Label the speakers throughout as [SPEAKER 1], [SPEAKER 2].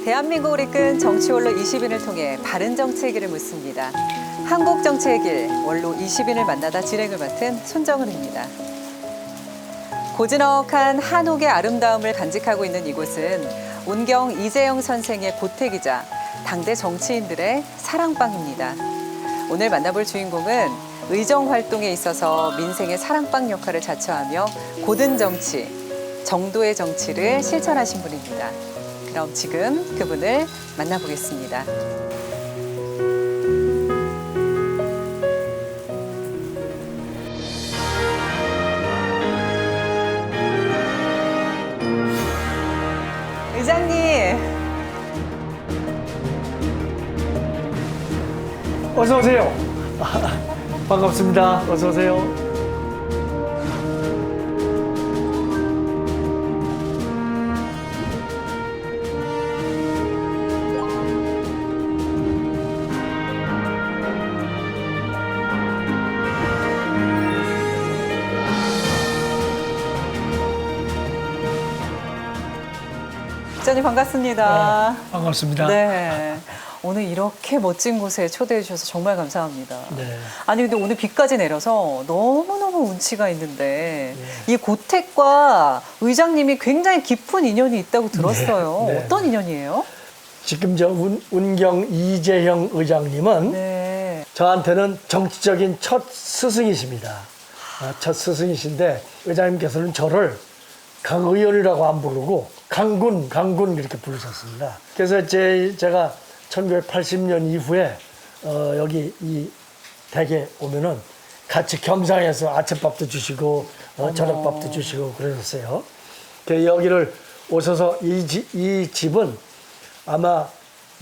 [SPEAKER 1] 대한민국을 이끈 정치원로 20인을 통해 바른 정치의 길을 묻습니다. 한국 정치의 길, 원로 20인을 만나다 진행을 맡은 손정은입니다. 고즈넉한 한옥의 아름다움을 간직하고 있는 이곳은 운경 이재영 선생의 고택이자 당대 정치인들의 사랑방입니다. 오늘 만나볼 주인공은 의정 활동에 있어서 민생의 사랑방 역할을 자처하며 고든 정치, 정도의 정치를 실천하신 분입니다. 그럼 지금 그분을 만나보겠습니다. 의장님.
[SPEAKER 2] 어서 오세요. 반갑습니다. 어서 오세요.
[SPEAKER 1] 의장님 반갑습니다.
[SPEAKER 2] 반갑습니다.
[SPEAKER 1] 네. 오늘 이렇게 멋진 곳에 초대해 주셔서 정말 감사합니다.
[SPEAKER 2] 네.
[SPEAKER 1] 아니 근데 오늘 비까지 내려서 너무너무 운치가 있는데 이 고택과 의장님이 굉장히 깊은 인연이 있다고 들었어요.
[SPEAKER 2] 네.
[SPEAKER 1] 어떤 인연이에요?
[SPEAKER 2] 지금 저 운경 이재형 의장님은
[SPEAKER 1] 네.
[SPEAKER 2] 저한테는 정치적인 첫 스승이십니다. 첫 스승이신데 의장님께서는 저를 강의원이라고 안 부르고 강군 이렇게 부르셨습니다. 그래서 제가 1980년 이후에 여기 이 댁에 오면은 같이 겸상해서 아침밥도 주시고 저녁밥도 주시고 그러셨어요. 여기를 오셔서 이 집은 아마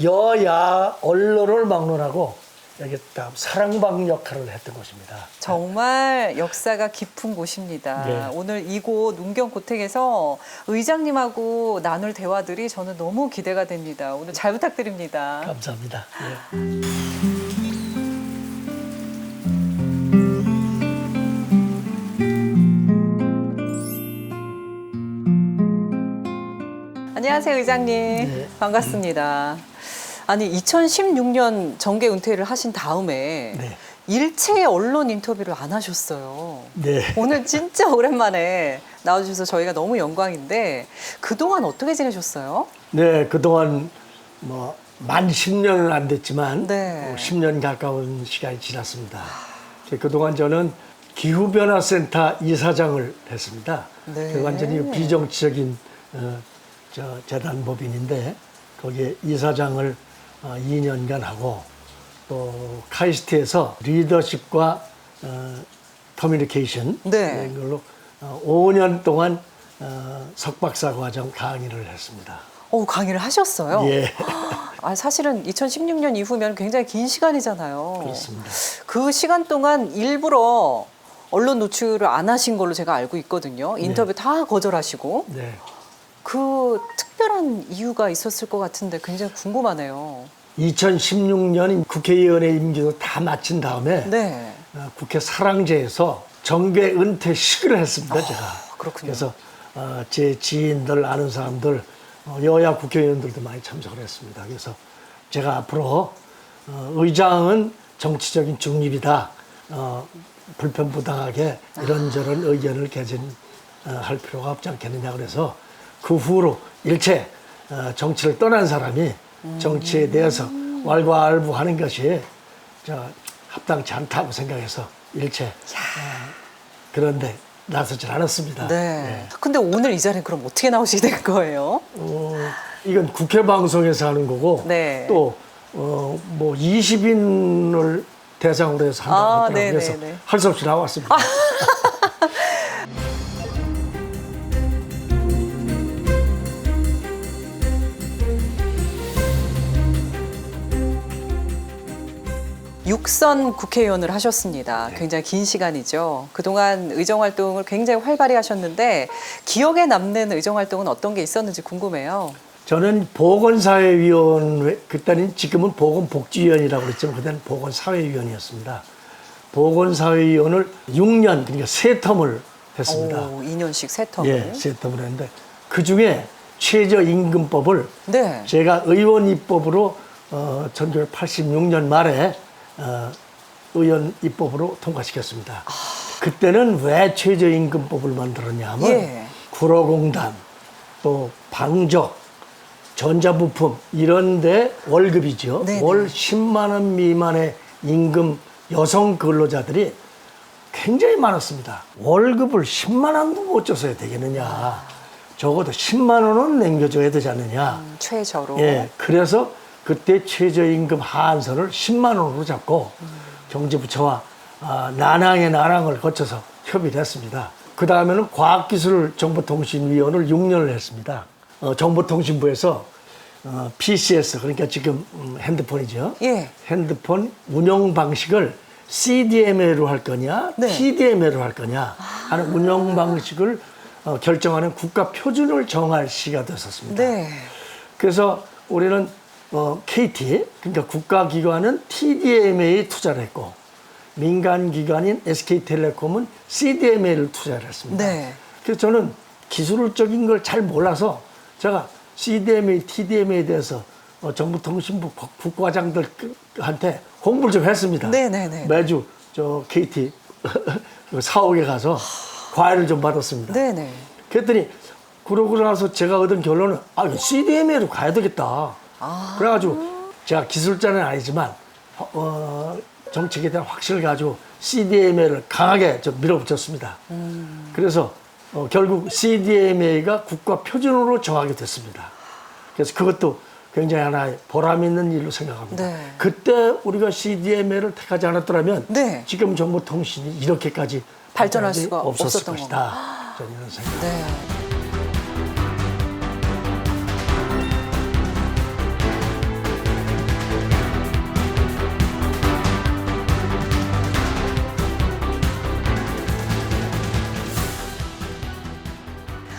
[SPEAKER 2] 여야 언론을 막론하고 여기 다 사랑방 역할을 했던 곳입니다.
[SPEAKER 1] 정말 역사가 깊은 곳입니다.
[SPEAKER 2] 네.
[SPEAKER 1] 오늘 이곳 운경 고택에서 의장님하고 나눌 대화들이 저는 너무 기대가 됩니다. 오늘 잘 부탁드립니다.
[SPEAKER 2] 감사합니다.
[SPEAKER 1] 안녕하세요, 의장님.
[SPEAKER 2] 네.
[SPEAKER 1] 반갑습니다. 아니 2016년 정계 은퇴를 하신 다음에
[SPEAKER 2] 네.
[SPEAKER 1] 일체의 언론 인터뷰를 안 하셨어요.
[SPEAKER 2] 네.
[SPEAKER 1] 오늘 진짜 오랜만에 나와주셔서 저희가 너무 영광인데 그동안 어떻게 지내셨어요?
[SPEAKER 2] 네, 그동안 뭐 만 10년은 안 됐지만
[SPEAKER 1] 네.
[SPEAKER 2] 10년 가까운 시간이 지났습니다. 그동안 저는 기후변화센터 이사장을 했습니다.
[SPEAKER 1] 네.
[SPEAKER 2] 그 완전히 비정치적인 재단법인인데 거기에 이사장을 2년간 하고 또 카이스트에서 리더십과 커뮤니케이션
[SPEAKER 1] 네.
[SPEAKER 2] 이걸로 5년 동안 석박사 과정 강의를 했습니다.
[SPEAKER 1] 강의를 하셨어요?
[SPEAKER 2] 예.
[SPEAKER 1] 사실은 2016년 이후면 굉장히 긴 시간이잖아요.
[SPEAKER 2] 그렇습니다.
[SPEAKER 1] 그 시간 동안 일부러 언론 노출을 안 하신 걸로 제가 알고 있거든요. 인터뷰 다 거절하시고.
[SPEAKER 2] 네.
[SPEAKER 1] 그 특별한 이유가 있었을 것 같은데 굉장히 궁금하네요.
[SPEAKER 2] 2016년 국회의원의 임기도 다 마친 다음에
[SPEAKER 1] 네.
[SPEAKER 2] 국회 사랑제에서 정계 은퇴식을 했습니다. 제가.
[SPEAKER 1] 그렇군요.
[SPEAKER 2] 그래서 제 지인들 아는 사람들 여야 국회의원들도 많이 참석을 했습니다. 그래서 제가 앞으로 의장은 정치적인 중립이다. 불편부당하게 이런저런 의견을 개진할 필요가 없지 않겠느냐 그래서 그 후로 일체 정치를 떠난 사람이 정치에 대해서 왈가왈부하는 것이 합당치 않다고 생각해서 일체 그런데 나서질 않았습니다.
[SPEAKER 1] 네. 근데 오늘 이 자리는 그럼 어떻게 나오시게 된 거예요?
[SPEAKER 2] 이건 국회 방송에서 하는 거고
[SPEAKER 1] 네.
[SPEAKER 2] 또 뭐 20인을 대상으로 해서 한다고 하더라고요. 그래서
[SPEAKER 1] 네네네.
[SPEAKER 2] 할 수 없이 나왔습니다.
[SPEAKER 1] 육선 국회의원을 하셨습니다. 굉장히 긴 시간이죠. 그동안 의정활동을 굉장히 활발히 하셨는데 기억에 남는 의정활동은 어떤 게 있었는지 궁금해요.
[SPEAKER 2] 저는 보건사회위원회, 그때는 지금은 보건복지위원이라고 그랬지만 그때는 보건사회위원이었습니다. 보건사회위원을 6년, 그러니까 3텀을 했습니다.
[SPEAKER 1] 2년씩 3텀을.
[SPEAKER 2] 예, 3텀을 했는데 그 중에 최저임금법을
[SPEAKER 1] 네.
[SPEAKER 2] 제가 의원 입법으로 1986년 말에 의원 입법으로 통과시켰습니다. 그때는 왜 최저임금법을 만들었냐 하면
[SPEAKER 1] 예.
[SPEAKER 2] 구로공단, 또 방적, 전자부품 이런 데 월급이죠.
[SPEAKER 1] 네네.
[SPEAKER 2] 월 10만 원 미만의 임금 여성 근로자들이 굉장히 많았습니다. 월급을 10만 원도 못 줬어야 되겠느냐. 적어도 10만 원은 남겨줘야 되지 않느냐.
[SPEAKER 1] 최저로.
[SPEAKER 2] 예, 그래서 그때 최저임금 하한선을 10만 원으로 잡고 경제부처와 난항의 난항을 거쳐서 협의를 했습니다. 그 다음에는 과학기술정보통신위원을 6년을 했습니다. 정보통신부에서 PCS, 그러니까 지금 핸드폰이죠.
[SPEAKER 1] 예.
[SPEAKER 2] 핸드폰 운영 방식을 CDMA로 할 거냐,
[SPEAKER 1] 네.
[SPEAKER 2] TDMA로 할 거냐 하는 운영 방식을 결정하는 국가 표준을 정할 시기가 됐었습니다.
[SPEAKER 1] 네.
[SPEAKER 2] 그래서 우리는 KT, 그러니까 국가기관은 TDMA에 투자를 했고 민간기관인 SK텔레콤은 CDMA를 투자를 했습니다.
[SPEAKER 1] 네.
[SPEAKER 2] 그래서 저는 기술적인 걸 잘 몰라서 제가 CDMA, TDMA에 대해서 정보통신부 국과장들한테 공부를 좀 했습니다.
[SPEAKER 1] 네네네.
[SPEAKER 2] 매주 저 KT 사옥에 가서 과외를 좀 받았습니다.
[SPEAKER 1] 네네.
[SPEAKER 2] 그랬더니 그러고 나서 제가 얻은 결론은 CDMA로 가야 되겠다. 그래가지고 제가 기술자는 아니지만 정책에 대한 확신을 가지고 CDMA를 강하게 좀 밀어붙였습니다. 그래서 결국 CDMA가 국가 표준으로 정하게 됐습니다. 그래서 그것도 굉장히 하나의 보람 있는 일로 생각합니다.
[SPEAKER 1] 네.
[SPEAKER 2] 그때 우리가 CDMA를 택하지 않았더라면
[SPEAKER 1] 네.
[SPEAKER 2] 지금 정보통신이 이렇게까지
[SPEAKER 1] 발전할
[SPEAKER 2] 발전이
[SPEAKER 1] 수가
[SPEAKER 2] 없었을
[SPEAKER 1] 없었던
[SPEAKER 2] 것이다. 저는 이런 생각.
[SPEAKER 1] 네.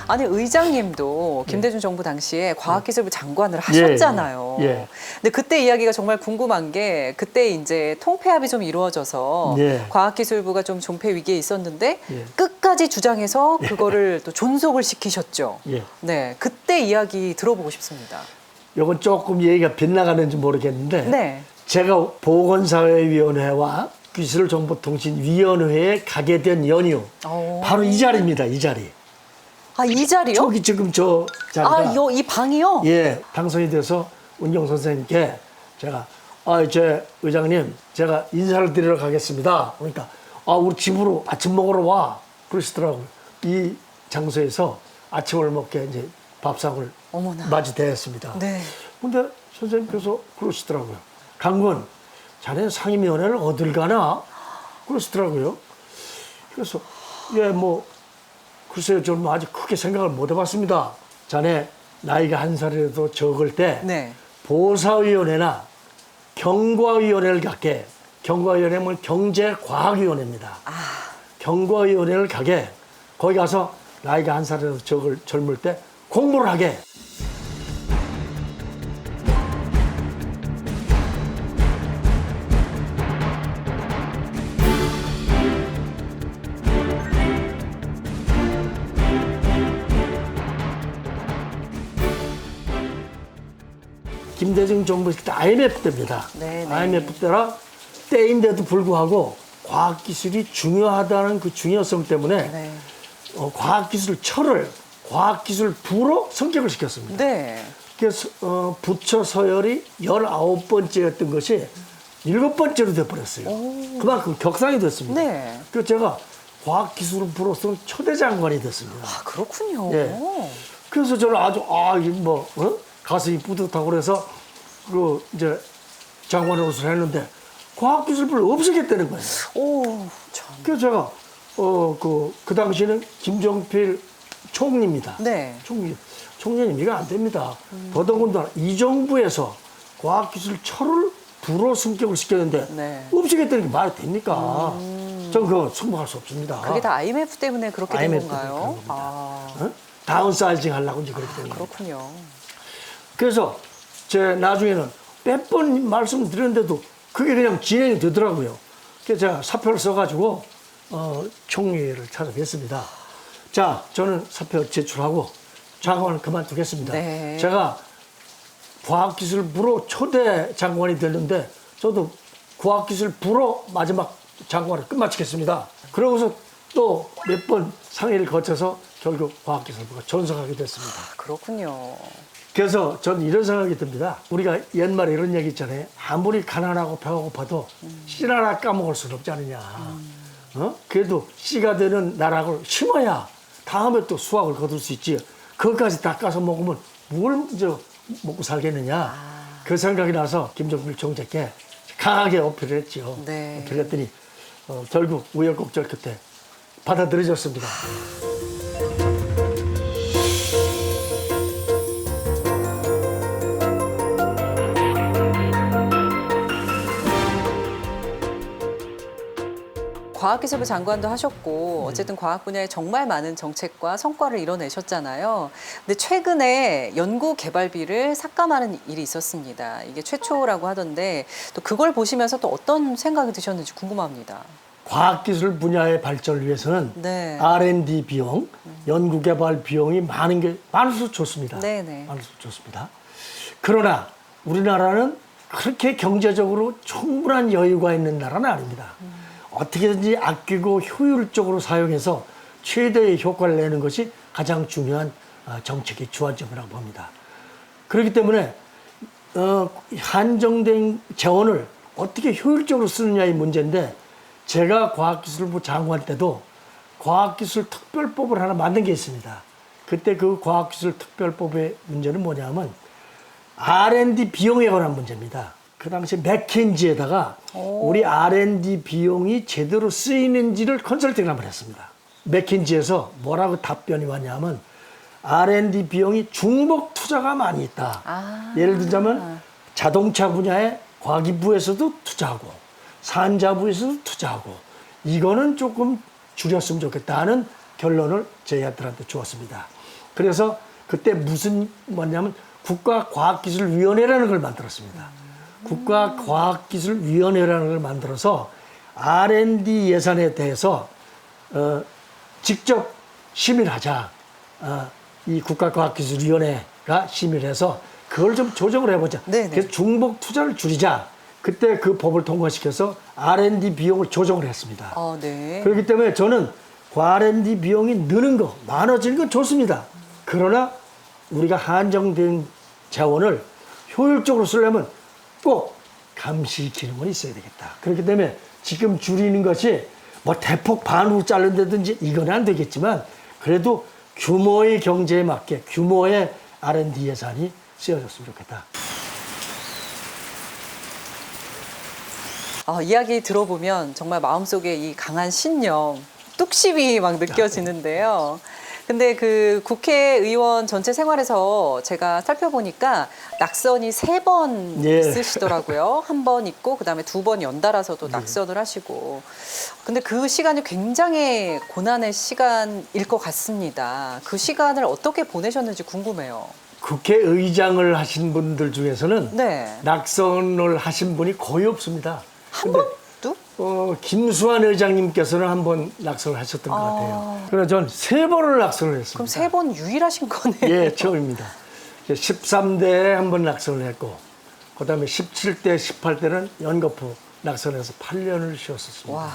[SPEAKER 1] 아니 의장님도 김대중 정부 당시에 과학기술부 장관을 하셨잖아요.
[SPEAKER 2] 예.
[SPEAKER 1] 근데 그때 이야기가 정말 궁금한 게 그때 이제 통폐합이 좀 이루어져서
[SPEAKER 2] 예.
[SPEAKER 1] 과학기술부가 좀 존폐 위기에 있었는데
[SPEAKER 2] 예.
[SPEAKER 1] 끝까지 주장해서 그거를 또 존속을 시키셨죠.
[SPEAKER 2] 예.
[SPEAKER 1] 네, 그때 이야기 들어보고 싶습니다.
[SPEAKER 2] 이건 조금 얘기가 빗나가는지 모르겠는데
[SPEAKER 1] 네.
[SPEAKER 2] 제가 보건사회위원회와 기술정보통신위원회에 가게 된 연유
[SPEAKER 1] 오.
[SPEAKER 2] 바로 이 자리입니다. 이 자리.
[SPEAKER 1] 아, 이 자리요?
[SPEAKER 2] 저기 지금 저 자리가
[SPEAKER 1] 이 방이요?
[SPEAKER 2] 예, 당선이 돼서 운경 선생님께 제가 제 의장님 제가 인사를 드리러 가겠습니다. 그러니까 우리 집으로 아침 먹으러 와 그러시더라고요. 이 장소에서 아침을 먹게 이제 밥상을
[SPEAKER 1] 어머나.
[SPEAKER 2] 맞이대했습니다.
[SPEAKER 1] 네.
[SPEAKER 2] 근데 선생님께서 그러시더라고요. 강군, 자네 상임위원회를 어딜 가나? 그러시더라고요. 그래서 글쎄요, 저는 아직 크게 생각을 못 해봤습니다. 자네 나이가 한 살이라도 적을 때
[SPEAKER 1] 네.
[SPEAKER 2] 보사위원회나 경과위원회를 갖게, 경과위원회는 경제과학위원회입니다. 경과위원회를 가게, 거기 가서 나이가 한 살이라도 젊을 때 공부를 하게. 김대중 정부 때 IMF 때입니다.
[SPEAKER 1] 네네.
[SPEAKER 2] IMF 때인데도 불구하고 과학기술이 중요하다는 그 중요성 때문에
[SPEAKER 1] 네.
[SPEAKER 2] 과학기술처를 과학기술부로 성격을 시켰습니다.
[SPEAKER 1] 네.
[SPEAKER 2] 그래서 부처 서열이 19번째였던 것이 7번째로 돼버렸어요. 그만큼 격상이 됐습니다.
[SPEAKER 1] 네.
[SPEAKER 2] 그래서 제가 과학기술부로서 초대 장관이 됐습니다.
[SPEAKER 1] 아, 그렇군요.
[SPEAKER 2] 예. 그래서 저는 아주 가슴이 뿌듯하고 그래서 이제 장관으로서 했는데 과학기술부를 없애겠다는 거예요.
[SPEAKER 1] 오, 참.
[SPEAKER 2] 그래서 제가 그 당시에는 김종필 총리입니다.
[SPEAKER 1] 네.
[SPEAKER 2] 총리님 이거 안 됩니다. 더더군다나 이 정부에서 과학기술처를 부로 승격을 시켰는데
[SPEAKER 1] 네.
[SPEAKER 2] 없애겠다는 게 말이 됩니까? 저는 그거 승복할 수 없습니다.
[SPEAKER 1] 그게 다 IMF 때문에 그렇게 된
[SPEAKER 2] IMF
[SPEAKER 1] 건가요?
[SPEAKER 2] 때문에 그런 겁니다. 다운사이징 하려고 이제 그렇게 된 겁니다.
[SPEAKER 1] 그렇군요.
[SPEAKER 2] 그래서 제 나중에는 몇 번 말씀을 드렸는데도 그게 그냥 진행이 되더라고요. 그래서 제가 사표를 써가지고 총리를 찾아뵀습니다. 자, 저는 사표 제출하고 장관을 그만두겠습니다.
[SPEAKER 1] 네.
[SPEAKER 2] 제가 과학기술부로 초대 장관이 됐는데 저도 과학기술부로 마지막 장관을 끝마치겠습니다. 그러고서 또 몇 번 상의를 거쳐서 결국 과학기술부가 존속하게 됐습니다.
[SPEAKER 1] 그렇군요.
[SPEAKER 2] 그래서 저는 이런 생각이 듭니다. 우리가 옛말에 이런 얘기 있잖아요. 아무리 가난하고 배가 고파도 씨 하나 까먹을 수는 없지 않느냐. 그래도 씨가 되는 나락을 심어야 다음에 또 수확을 거둘 수 있지. 그것까지 닦아서 먹으면 뭘 먼저 먹고 살겠느냐. 그 생각이 나서 김정필 총재께 강하게 어필을 했죠.
[SPEAKER 1] 네.
[SPEAKER 2] 어필을 했더니 결국 우여곡절 끝에 받아들여졌습니다.
[SPEAKER 1] 과학기술부 장관도 하셨고 어쨌든 과학 분야에 정말 많은 정책과 성과를 이뤄내셨잖아요. 근데 최근에 연구 개발비를 삭감하는 일이 있었습니다. 이게 최초라고 하던데 또 그걸 보시면서 또 어떤 생각이 드셨는지 궁금합니다.
[SPEAKER 2] 과학기술 분야의 발전을 위해서는
[SPEAKER 1] 네.
[SPEAKER 2] R&D 비용, 연구개발 비용이 많을수록 좋습니다.
[SPEAKER 1] 네네.
[SPEAKER 2] 많을수록 좋습니다. 그러나 우리나라는 그렇게 경제적으로 충분한 여유가 있는 나라는 아닙니다. 어떻게든지 아끼고 효율적으로 사용해서 최대의 효과를 내는 것이 가장 중요한 정책의 주안점이라고 봅니다. 그렇기 때문에 한정된 재원을 어떻게 효율적으로 쓰느냐의 문제인데 제가 과학기술부 장관 때도 과학기술특별법을 하나 만든 게 있습니다. 그때 그 과학기술특별법의 문제는 뭐냐면 R&D 비용에 관한 문제입니다. 그 당시 맥킨지에다가 우리 R&D 비용이 제대로 쓰이는지를 컨설팅을 한번 했습니다. 맥킨지에서 뭐라고 답변이 왔냐면 R&D 비용이 중복 투자가 많이 있다. 예를 들자면 자동차 분야에 과기부에서도 투자하고 산자부에서도 투자하고 이거는 조금 줄였으면 좋겠다는 결론을 저희한테 주었습니다. 그래서 그때 뭐냐면 국가과학기술위원회라는 걸 만들었습니다. 국가과학기술위원회라는 걸 만들어서 R&D 예산에 대해서 직접 심의를 하자. 이 국가과학기술위원회가 심의를 해서 그걸 좀 조정을 해보자.
[SPEAKER 1] 네네.
[SPEAKER 2] 그래서 중복 투자를 줄이자. 그때 그 법을 통과시켜서 R&D 비용을 조정을 했습니다.
[SPEAKER 1] 네.
[SPEAKER 2] 그렇기 때문에 저는 R&D 비용이 느는 거, 많아지는 건 좋습니다. 그러나 우리가 한정된 자원을 효율적으로 쓰려면 꼭 감시 기능은 있어야 되겠다. 그렇기 때문에 지금 줄이는 것이 뭐 대폭 반으로 자른다든지 이건 안 되겠지만 그래도 규모의 경제에 맞게 규모의 R&D 예산이 쓰여졌으면 좋겠다.
[SPEAKER 1] 이야기 들어보면 정말 마음속에 이 강한 신념, 뚝심이 막 느껴지는데요. 근데 그 국회의원 전체 생활에서 제가 살펴보니까 낙선이 3번
[SPEAKER 2] 예.
[SPEAKER 1] 있으시더라고요. 한 번 있고 그다음에 2번 연달아서도 낙선을 하시고. 근데 그 시간이 굉장히 고난의 시간일 것 같습니다. 그 시간을 어떻게 보내셨는지 궁금해요.
[SPEAKER 2] 국회의장을 하신 분들 중에서는
[SPEAKER 1] 네.
[SPEAKER 2] 낙선을 하신 분이 거의 없습니다.
[SPEAKER 1] 한
[SPEAKER 2] 근데
[SPEAKER 1] 번도?
[SPEAKER 2] 김수환 의장님께서는 한 번 낙선을 하셨던 것 같아요. 그래서 전 3번을 낙선을 했습니다.
[SPEAKER 1] 그럼 3번 유일하신 거네요.
[SPEAKER 2] 예, 처음입니다. 13대에 한 번 낙선을 했고, 그 다음에 17대, 18대는 연거푸 낙선해서 8년을 쉬었었습니다.
[SPEAKER 1] 와.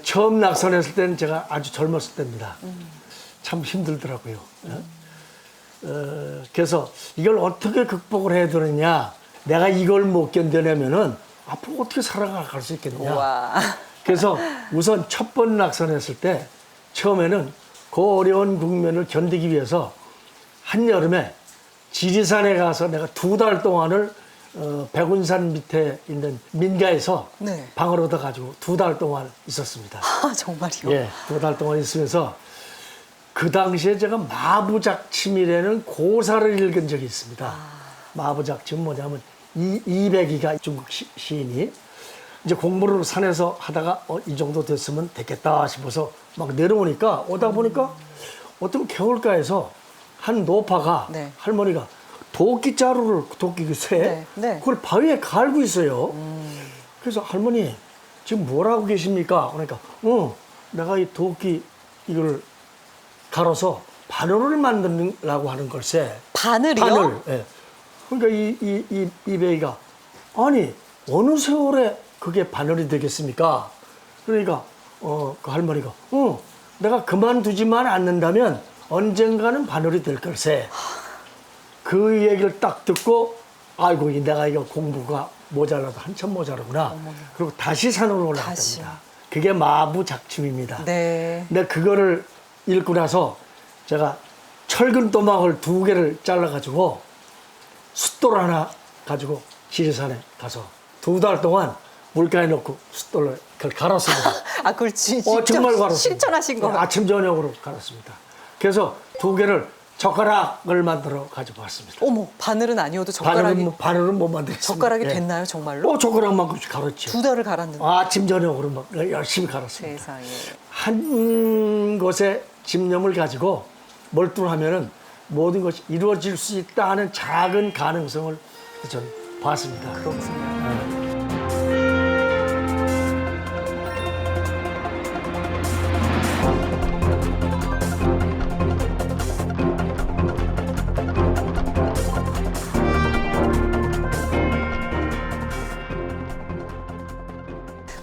[SPEAKER 2] 처음 낙선했을 때는 제가 아주 젊었을 때입니다. 참 힘들더라고요. 그래서 이걸 어떻게 극복을 해야 되느냐, 내가 이걸 못 견뎌내면은 앞으로 어떻게 살아갈 수 있겠느냐.
[SPEAKER 1] 와.
[SPEAKER 2] 그래서 우선 첫 번 낙선했을 때 처음에는 그 어려운 국면을 견디기 위해서 한여름에 지리산에 가서 내가 2달 동안을 백운산 밑에 있는 민가에서
[SPEAKER 1] 네.
[SPEAKER 2] 방을 얻어가지고 2달 동안 있었습니다.
[SPEAKER 1] 정말요?
[SPEAKER 2] 예, 2달 동안 있으면서 그 당시에 제가 마부작침이라는 고사를 읽은 적이 있습니다. 마부작침은 뭐냐면 이백이가 중국 시인이 이제 공부를 산에서 하다가 이 정도 됐으면 됐겠다 싶어서 막 내려오니까 오다 보니까 어떤 개울가에서 한 노파가
[SPEAKER 1] 네.
[SPEAKER 2] 할머니가 도끼자루를 도끼 쇠
[SPEAKER 1] 네, 네.
[SPEAKER 2] 그걸 바위에 갈고 있어요. 그래서 할머니 지금 뭘 하고 계십니까? 그러니까 내가 이 도끼 이걸 갈아서 바늘을 만들라고 하는 걸세.
[SPEAKER 1] 바늘이요?
[SPEAKER 2] 바늘. 예. 그러니까 이 베이가 아니 어느 세월에 그게 바늘이 되겠습니까? 그러니까 그 할머니가 내가 그만두지만 않는다면 언젠가는 바늘이 될 걸세. 그 얘기를 딱 듣고 아이고 내가 이거 공부가 모자라도 한참 모자라구나. 그리고 다시 산으로 올라갔답니다. 그게 마부 작침입니다.
[SPEAKER 1] 네.
[SPEAKER 2] 근데 그거를 읽고 나서 제가 철근 또막을 2개를 잘라가지고 숫돌 하나 가지고 지리산에 가서 2달 동안 물가에 넣고 숫돌을 그걸 갈았습니다.
[SPEAKER 1] 아, 그걸 직접
[SPEAKER 2] 정말 갈았습니다.
[SPEAKER 1] 실천하신 거예요?
[SPEAKER 2] 아침 저녁으로 갈았습니다. 그래서 2개를 젓가락을 만들어 가지고 왔습니다.
[SPEAKER 1] 어머, 바늘은 아니어도 젓가락이
[SPEAKER 2] 바늘은 못 만들었습니다.
[SPEAKER 1] 젓가락이
[SPEAKER 2] 예.
[SPEAKER 1] 됐나요, 정말로?
[SPEAKER 2] 젓가락만 갈았죠.
[SPEAKER 1] 2달을 갈았는데.
[SPEAKER 2] 아침 저녁으로 막 열심히 갈았습니다.
[SPEAKER 1] 세상에.
[SPEAKER 2] 한 곳에 집념을 가지고 몰두하면은 모든 것이 이루어질 수 있다 하는 작은 가능성을 저는 봤습니다.
[SPEAKER 1] 그렇군요.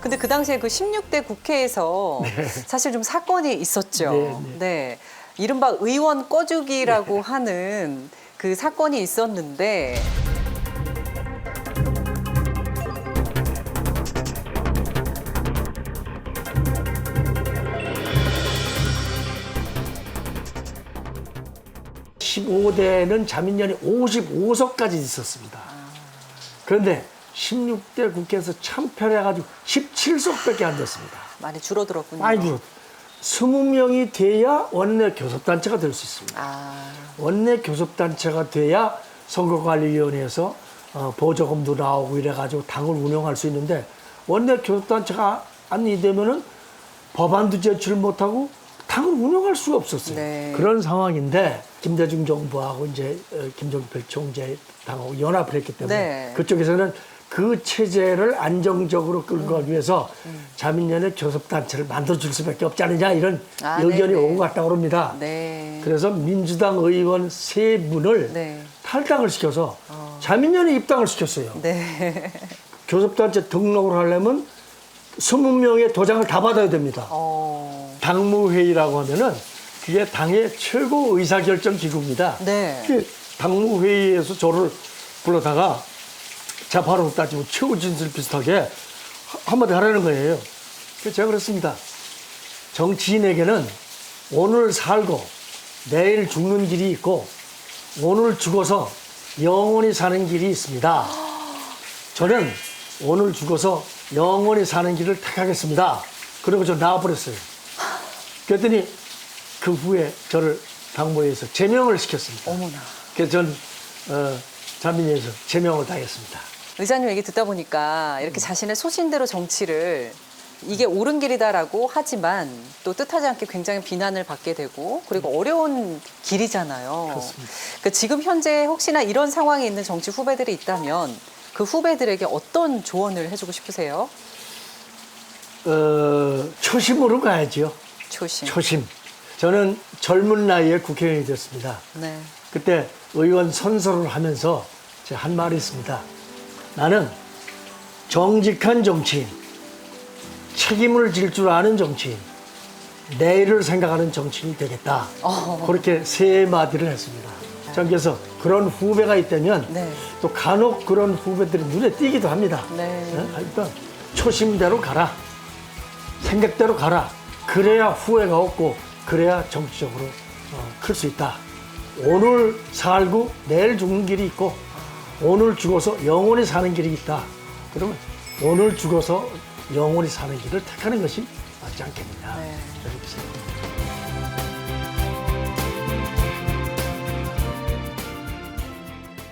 [SPEAKER 1] 근데 그 당시에 그 16대 국회에서 사실 좀 사건이 있었죠. 네. 이른바 의원 꺼주기라고 하는 그 사건이 있었는데
[SPEAKER 2] (15대는) 자민련이 55석까지 있었습니다. 그런데 16대 국회에서 참패해가지고 17석밖에 안 됐습니다.
[SPEAKER 1] 많이 줄어들었군요.
[SPEAKER 2] 많이 줄었. 20명이 돼야 원내 교섭단체가 될 수 있습니다. 원내 교섭단체가 돼야 선거관리위원회에서 보조금도 나오고 이래가지고 당을 운영할 수 있는데 원내 교섭단체가 안 되면은 법안도 제출 못하고 당을 운영할 수가 없었어요.
[SPEAKER 1] 네.
[SPEAKER 2] 그런 상황인데 김대중 정부하고 이제 김종필 총재 당하고 연합을 했기 때문에
[SPEAKER 1] 네.
[SPEAKER 2] 그쪽에서는 그 체제를 안정적으로 끌고 가기 위해서 자민련의 교섭단체를 만들어줄 수밖에 없지 않느냐 이런 의견이
[SPEAKER 1] 네네.
[SPEAKER 2] 오고 갔다고 합니다.
[SPEAKER 1] 네.
[SPEAKER 2] 그래서 민주당 의원 3분을
[SPEAKER 1] 네.
[SPEAKER 2] 탈당을 시켜서 자민련에 입당을 시켰어요.
[SPEAKER 1] 네.
[SPEAKER 2] 교섭단체 등록을 하려면 20명의 도장을 다 받아야 됩니다. 당무회의라고 하면은 그게 당의 최고 의사결정 기구입니다.
[SPEAKER 1] 네.
[SPEAKER 2] 그 당무회의에서 저를 불러다가 자파로 따지고 최후 진술 비슷하게 한마디 하라는 거예요. 그래서 제가 그랬습니다. 정치인에게는 오늘 살고 내일 죽는 길이 있고 오늘 죽어서 영원히 사는 길이 있습니다. 저는 오늘 죽어서 영원히 사는 길을 택하겠습니다. 그리고 저 나와버렸어요. 그랬더니 그 후에 저를 당무회에서 제명을 시켰습니다.
[SPEAKER 1] 어머나.
[SPEAKER 2] 그래서 전 자민련에서 제명을 당했습니다.
[SPEAKER 1] 의장님 얘기 듣다 보니까 이렇게 자신의 소신대로 정치를 이게 옳은 길이다라고 하지만 또 뜻하지 않게 굉장히 비난을 받게 되고 그리고 어려운 길이잖아요.
[SPEAKER 2] 그렇습니다.
[SPEAKER 1] 그러니까 지금 현재 혹시나 이런 상황에 있는 정치 후배들이 있다면 그 후배들에게 어떤 조언을 해주고 싶으세요?
[SPEAKER 2] 초심으로 가야죠.
[SPEAKER 1] 초심.
[SPEAKER 2] 초심. 저는 젊은 나이에 국회의원이 됐습니다.
[SPEAKER 1] 네.
[SPEAKER 2] 그때 의원 선서를 하면서 제가 한 말이 있습니다. 나는 정직한 정치인, 책임을 질 줄 아는 정치인, 내일을 생각하는 정치인이 되겠다. 그렇게 3마디를 했습니다. 전 그래서 그런 후배가 있다면
[SPEAKER 1] 네.
[SPEAKER 2] 또 간혹 그런 후배들이 눈에 띄기도 합니다.
[SPEAKER 1] 네.
[SPEAKER 2] 일단 초심대로 가라. 생각대로 가라. 그래야 후회가 없고 그래야 정치적으로 클 수 있다. 오늘 살고 내일 죽는 길이 있고 오늘 죽어서 영원히 사는 길이 있다. 그러면 오늘 죽어서 영원히 사는 길을 택하는 것이 맞지 않겠느냐.
[SPEAKER 1] 네.
[SPEAKER 2] 이렇게 생각합니다.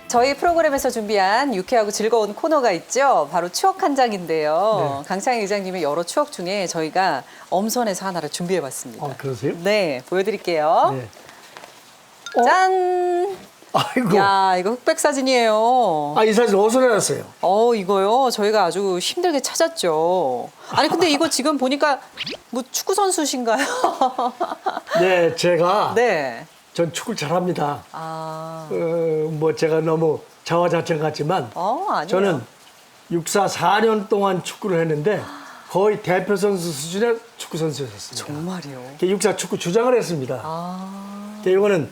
[SPEAKER 1] 저희 프로그램에서 준비한 유쾌하고 즐거운 코너가 있죠. 바로 추억 한 장인데요.
[SPEAKER 2] 네.
[SPEAKER 1] 강창희 의장님의 여러 추억 중에 저희가 엄선해서 하나를 준비해봤습니다.
[SPEAKER 2] 그러세요?
[SPEAKER 1] 네, 보여드릴게요.
[SPEAKER 2] 네.
[SPEAKER 1] 짠!
[SPEAKER 2] 아이고.
[SPEAKER 1] 야, 이거 흑백 사진이에요.
[SPEAKER 2] 이 사진 어디서 내놨어요?
[SPEAKER 1] 이거요. 저희가 아주 힘들게 찾았죠. 아니, 근데 이거 지금 보니까 뭐 축구 선수신가요?
[SPEAKER 2] 네, 제가
[SPEAKER 1] 네.
[SPEAKER 2] 전 축구를 잘합니다.
[SPEAKER 1] 아,
[SPEAKER 2] 뭐 제가 너무 자화자찬 같지만
[SPEAKER 1] 아니에요.
[SPEAKER 2] 저는 육사 4년 동안 축구를 했는데 거의 대표 선수 수준의 축구 선수였습니다.
[SPEAKER 1] 정말이요.
[SPEAKER 2] 육사 축구 주장을 했습니다.
[SPEAKER 1] 아,
[SPEAKER 2] 이거는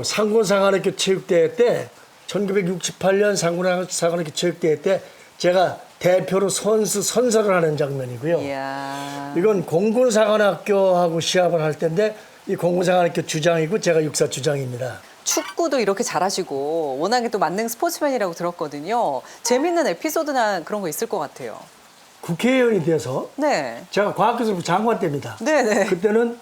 [SPEAKER 2] 상군사관학교 체육대회 때 1968년 상군사관학교 체육대회 때 제가 대표로 선서를 하는 장면이고요.
[SPEAKER 1] 이야.
[SPEAKER 2] 이건 공군사관학교하고 시합을 할 때인데 이 공군사관학교 주장이고 제가 육사 주장입니다.
[SPEAKER 1] 축구도 이렇게 잘하시고 워낙에 또 만능 스포츠맨이라고 들었거든요. 재밌는 에피소드나 그런 거 있을 것 같아요.
[SPEAKER 2] 국회의원이 돼서
[SPEAKER 1] 네.
[SPEAKER 2] 제가 과학기술부 장관 때입니다.
[SPEAKER 1] 네네.
[SPEAKER 2] 그때는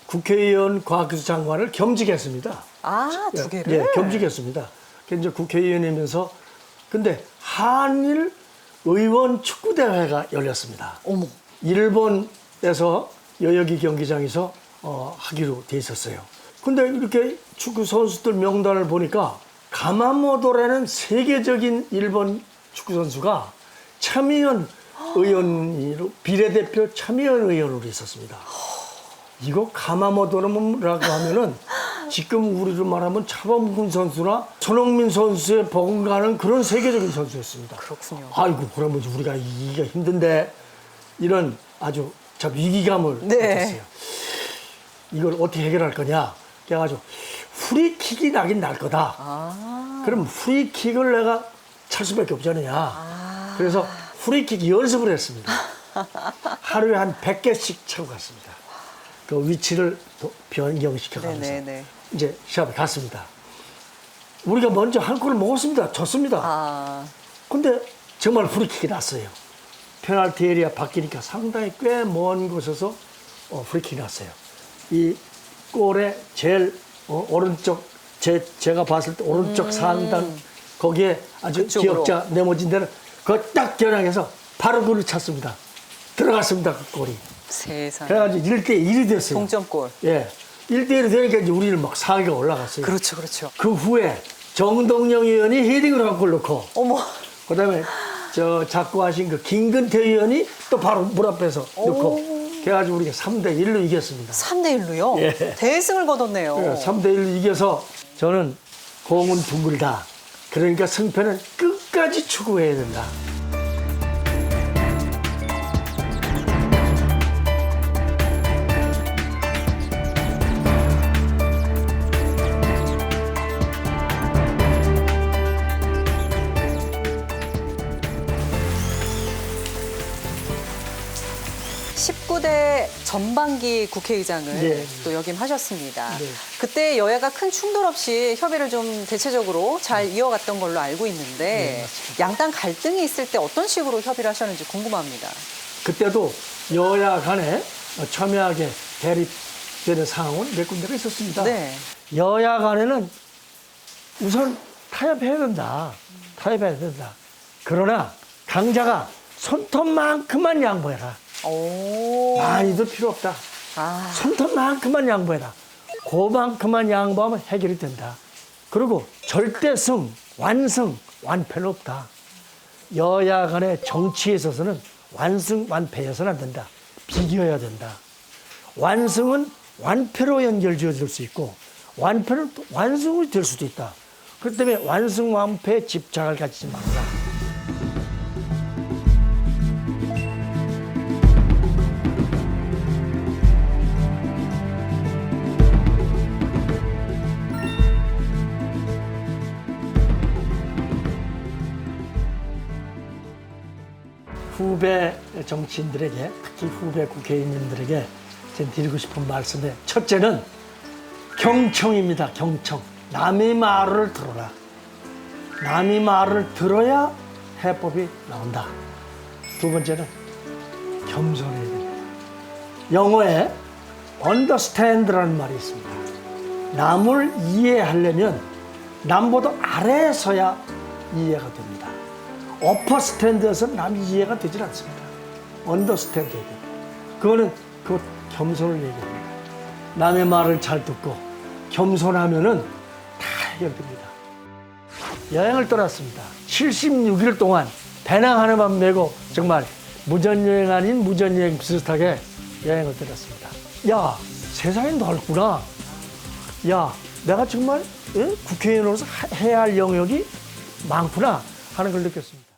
[SPEAKER 2] 국회의원 과학기술 장관을 겸직했습니다.
[SPEAKER 1] 아, 두 개를?
[SPEAKER 2] 예, 겸직했습니다. 이제 국회의원이면서 근데 한일 의원 축구 대회가 열렸습니다.
[SPEAKER 1] 어머.
[SPEAKER 2] 일본에서 여여기 경기장에서 하기로 돼 있었어요. 근데 이렇게 축구 선수들 명단을 보니까 가마모토라는 세계적인 일본 축구 선수가 참의원 의원으로 비례대표 참의원 의원으로 있었습니다. 이거 가마모토라고 하면은 지금 우리로 말하면 차범근 선수나 손흥민 선수의 버금가는 그런 세계적인 선수였습니다.
[SPEAKER 1] 그렇군요.
[SPEAKER 2] 아이고 그러면 우리가 이기기가 힘든데 이런 아주 참 위기감을
[SPEAKER 1] 네.
[SPEAKER 2] 느꼈어요. 이걸 어떻게 해결할 거냐? 그래가지고 프리킥이 나긴 날 거다.
[SPEAKER 1] 아.
[SPEAKER 2] 그럼 프리킥을 내가 찰 수밖에 없잖아요. 그래서 프리킥 연습을 했습니다. 하루에 한 100개씩 차고 갔습니다. 그 위치를 변경시켜가면서
[SPEAKER 1] 네네네.
[SPEAKER 2] 이제 시합에 갔습니다. 우리가 먼저 한 골을 먹었습니다. 졌습니다.
[SPEAKER 1] 아.
[SPEAKER 2] 근데 정말 프리킥이 났어요. 페널티 에리아 바뀌니까 상당히 꽤 먼 곳에서 프리킥이 났어요. 이 골의 제일 오른쪽 제가 봤을 때 오른쪽 상단 거기에 아주
[SPEAKER 1] 그쪽으로.
[SPEAKER 2] 기억자 네모진 데는 그걸 딱 겨냥해서 바로 골을 찼습니다. 들어갔습니다. 그 골이.
[SPEAKER 1] 세상에.
[SPEAKER 2] 그래가지고 1대1이 됐어요.
[SPEAKER 1] 동점골.
[SPEAKER 2] 예. 1대1이 되니까 이제 우리는 막 4위가 올라갔어요.
[SPEAKER 1] 그렇죠, 그렇죠.
[SPEAKER 2] 그 후에 정동영 의원이 헤딩을 한 골 넣고
[SPEAKER 1] 어머.
[SPEAKER 2] 그다음에 저 자꾸 하신 그 김근태 의원이 또 바로 물 앞에서 넣고 그래가지고 우리가 3대1로 이겼습니다.
[SPEAKER 1] 3대1로요?
[SPEAKER 2] 예.
[SPEAKER 1] 대승을 거뒀네요.
[SPEAKER 2] 3대1로 이겨서 저는 공은 둥글다. 그러니까 승패는 끝까지 추구해야 된다.
[SPEAKER 1] (19대) 전반기 국회의장을
[SPEAKER 2] 네.
[SPEAKER 1] 또 역임하셨습니다.
[SPEAKER 2] 네.
[SPEAKER 1] 그때 여야가 큰 충돌 없이 협의를 좀 대체적으로 잘 이어갔던 걸로 알고 있는데 양당 갈등이 있을 때 어떤 식으로 협의를 하셨는지 궁금합니다.
[SPEAKER 2] 그때도 여야 간에 첨예하게 대립되는 상황은 몇 군데가 있었습니다.
[SPEAKER 1] 네.
[SPEAKER 2] 여야 간에는 우선 타협해야 된다. 타협해야 된다. 그러나 강자가 손톱만큼만 양보해라.
[SPEAKER 1] 오.
[SPEAKER 2] 많이도 필요 없다.
[SPEAKER 1] 아.
[SPEAKER 2] 손톱만큼만 양보해라. 그만큼만 양보하면 해결이 된다. 그리고 절대승, 완승, 완패는 없다. 여야 간의 정치에 있어서는 완승, 완패여서는 안 된다. 비교해야 된다. 완승은 완패로 연결 지어질 수 있고 완패는 또 완승으로 될 수도 있다. 그렇기 때문에 완승, 완패에 집착을 가지지 말라. 후배 정치인들에게 특히 후배 국회의원님들에게 제가 드리고 싶은 말씀의 첫째는 경청입니다. 경청. 남의 말을 들어라. 남의 말을 들어야 해법이 나온다. 두 번째는 겸손해야 됩니다. 영어에 understand라는 말이 있습니다. 남을 이해하려면 남보다 아래에 서야 이해가 됩니다. upper stand에서는 남이 이해가 되질 않습니다. understand 해야 됩니다. 그거는 그 겸손을 얘기합니다. 남의 말을 잘 듣고 겸손하면은 다 해결됩니다. 여행을 떠났습니다. 76일 동안 배낭 하나만 메고 정말 무전여행 아닌 무전여행 비슷하게 여행을 떠났습니다. 야, 세상에 넓구나. 야, 내가 정말 국회의원으로서 해야 할 영역이 많구나 하는 걸 느꼈습니다.